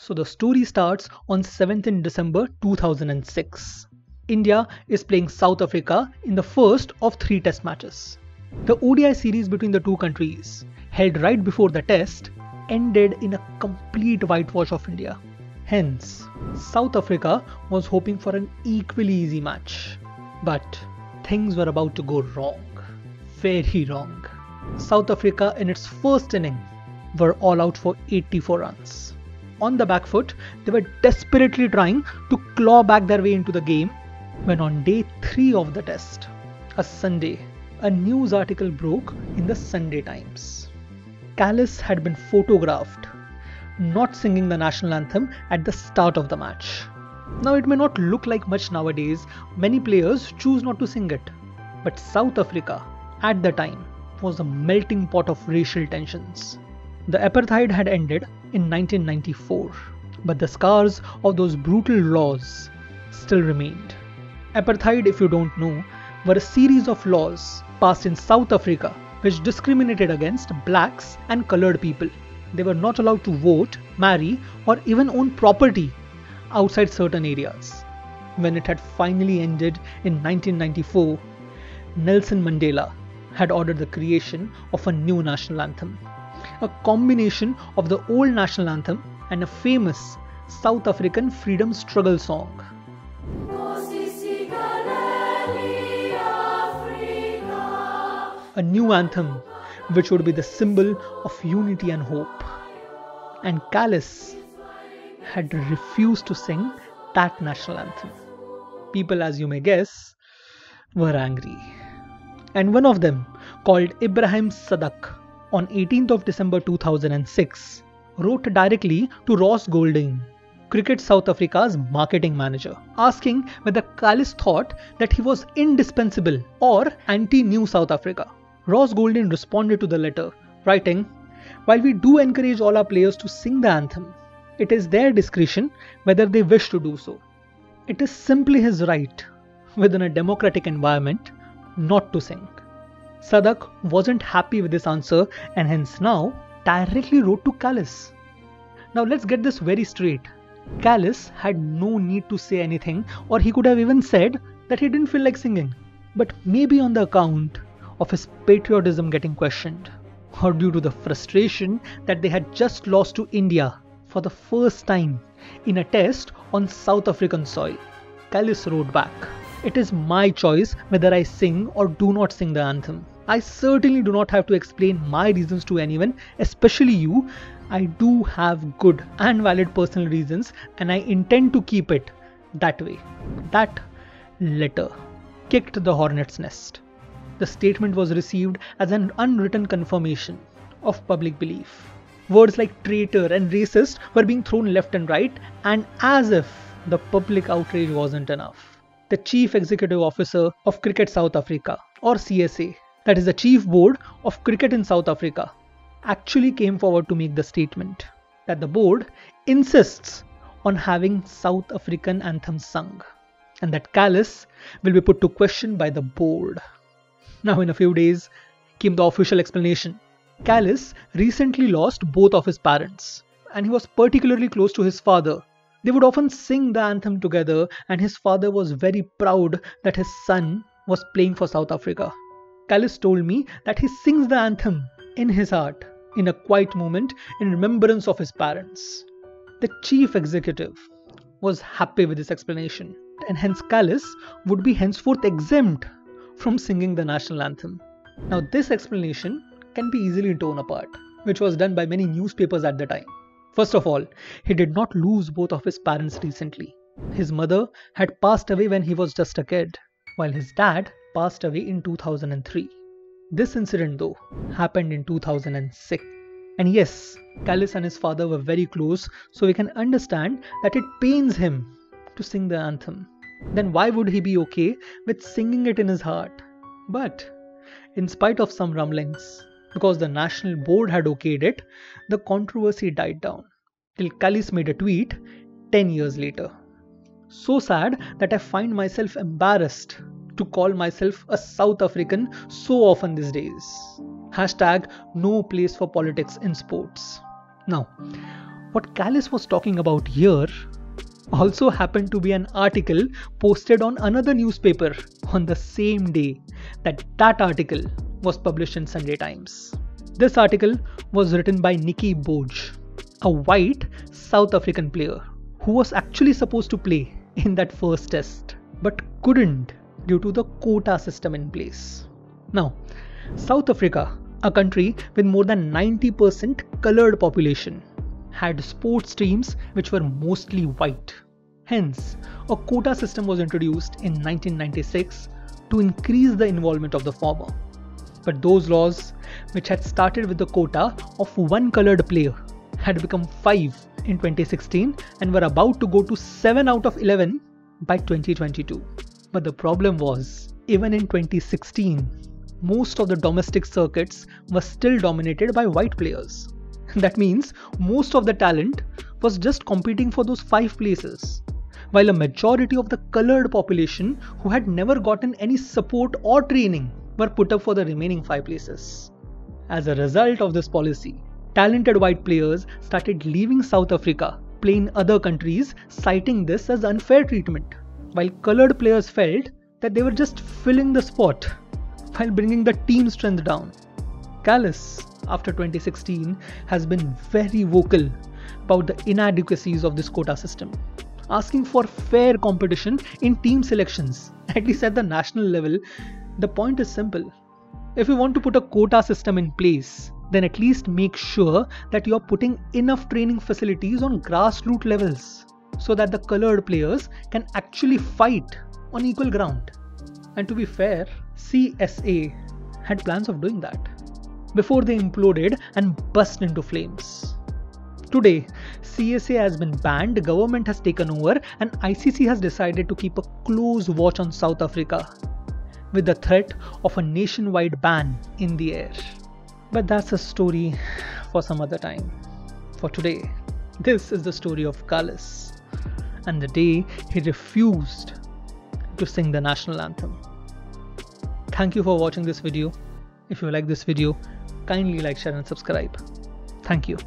So the story starts on 7th in December 2006. India is playing South Africa in the first of 3 test matches. The ODI series between the two countries, held right before the test, ended in a complete whitewash of India. Hence, South Africa was hoping for an equally easy match. But things were about to go wrong. Very wrong. South Africa in its first inning were all out for 84 runs. On the back foot, they were desperately trying to claw back their way into the game when on day 3 of the test, a Sunday, a news article broke in the Sunday Times. Kallis had been photographed not singing the national anthem at the start of the match. Now it may not look like much nowadays, many players choose not to sing it. But South Africa, at the time, was a melting pot of racial tensions. The Apartheid had ended in 1994, but the scars of those brutal laws still remained. Apartheid, if you don't know, were a series of laws passed in South Africa which discriminated against blacks and coloured people. They were not allowed to vote, marry, or even own property outside certain areas. When it had finally ended in 1994, Nelson Mandela had ordered the creation of a new national anthem, a combination of the old national anthem and a famous South African freedom struggle song. A new anthem which would be the symbol of unity and hope. And Kallis had refused to sing that national anthem. People, as you may guess, were angry. And one of them, called Ibrahim Sadak, on 18th of December 2006, wrote directly to Ross Golding, Cricket South Africa's marketing manager, asking whether Kallis thought that he was indispensable or anti-New South Africa. Ross Golding responded to the letter, writing, "While we do encourage all our players to sing the anthem, it is their discretion whether they wish to do so. It is simply his right, within a democratic environment, not to sing." Sadak wasn't happy with this answer and hence now directly wrote to Kallis. Now let's get this very straight. Kallis had no need to say anything, or he could have even said that he didn't feel like singing. But maybe on the account of his patriotism getting questioned, or due to the frustration that they had just lost to India for the first time in a test on South African soil, Kallis wrote back, "It is my choice whether I sing or do not sing the anthem. I certainly do not have to explain my reasons to anyone, especially you. I do have good and valid personal reasons and I intend to keep it that way." That letter kicked the hornet's nest. The statement was received as an unwritten confirmation of public belief. Words like traitor and racist were being thrown left and right, and as if the public outrage wasn't enough, the Chief Executive Officer of Cricket South Africa, or CSA, that is the Chief Board of Cricket in South Africa, actually came forward to make the statement that the board insists on having South African anthems sung, and that Kallis will be put to question by the board. Now in a few days came the official explanation. Kallis recently lost both of his parents, and he was particularly close to his father. They would often sing the anthem together, and his father was very proud that his son was playing for South Africa. Kallis told me that he sings the anthem in his heart, in a quiet moment in remembrance of his parents. The chief executive was happy with this explanation, and hence Kallis would be henceforth exempt from singing the national anthem. Now this explanation can be easily torn apart, which was done by many newspapers at the time. First of all, he did not lose both of his parents recently. His mother had passed away when he was just a kid, while his dad passed away in 2003. This incident though happened in 2006. And yes, Kallis and his father were very close, so we can understand that it pains him to sing the anthem. Then why would he be okay with singing it in his heart? But in spite of some rumblings, because the national board had okayed it, the controversy died down till Kallis made a tweet 10 years later. So sad that I find myself embarrassed to call myself a South African so often these days. #no place for politics in sports. Now, what Kallis was talking about here also happened to be an article posted on another newspaper on the same day that article was published in Sunday Times. This article was written by Nicky Boj, a white South African player who was actually supposed to play in that first test but couldn't due to the quota system in place. Now, South Africa, a country with more than 90% colored population, had sports teams which were mostly white. Hence, a quota system was introduced in 1996 to increase the involvement of the former. But those laws, which had started with the quota of one colored player, had become 5 in 2016 and were about to go to 7 out of 11 by 2022. But the problem was, even in 2016, most of the domestic circuits were still dominated by white players. That means most of the talent was just competing for those 5 places, while a majority of the colored population who had never gotten any support or training were put up for the remaining 5 places. As a result of this policy, talented white players started leaving South Africa, playing other countries, citing this as unfair treatment, while colored players felt that they were just filling the spot while bringing the team strength down. Kallis, after 2016, has been very vocal about the inadequacies of this quota system, asking for fair competition in team selections, at least at the national level. The point is simple. If you want to put a quota system in place, then at least make sure that you are putting enough training facilities on grassroots levels so that the colored players can actually fight on equal ground. And to be fair, CSA had plans of doing that before they imploded and burst into flames. Today, CSA has been banned, the government has taken over, and ICC has decided to keep a close watch on South Africa, with the threat of a nationwide ban in the air. But that's a story for some other time. For today, this is the story of Kallis and the day he refused to sing the national anthem. Thank you for watching this video. If you like this video, kindly like, share and subscribe. Thank you.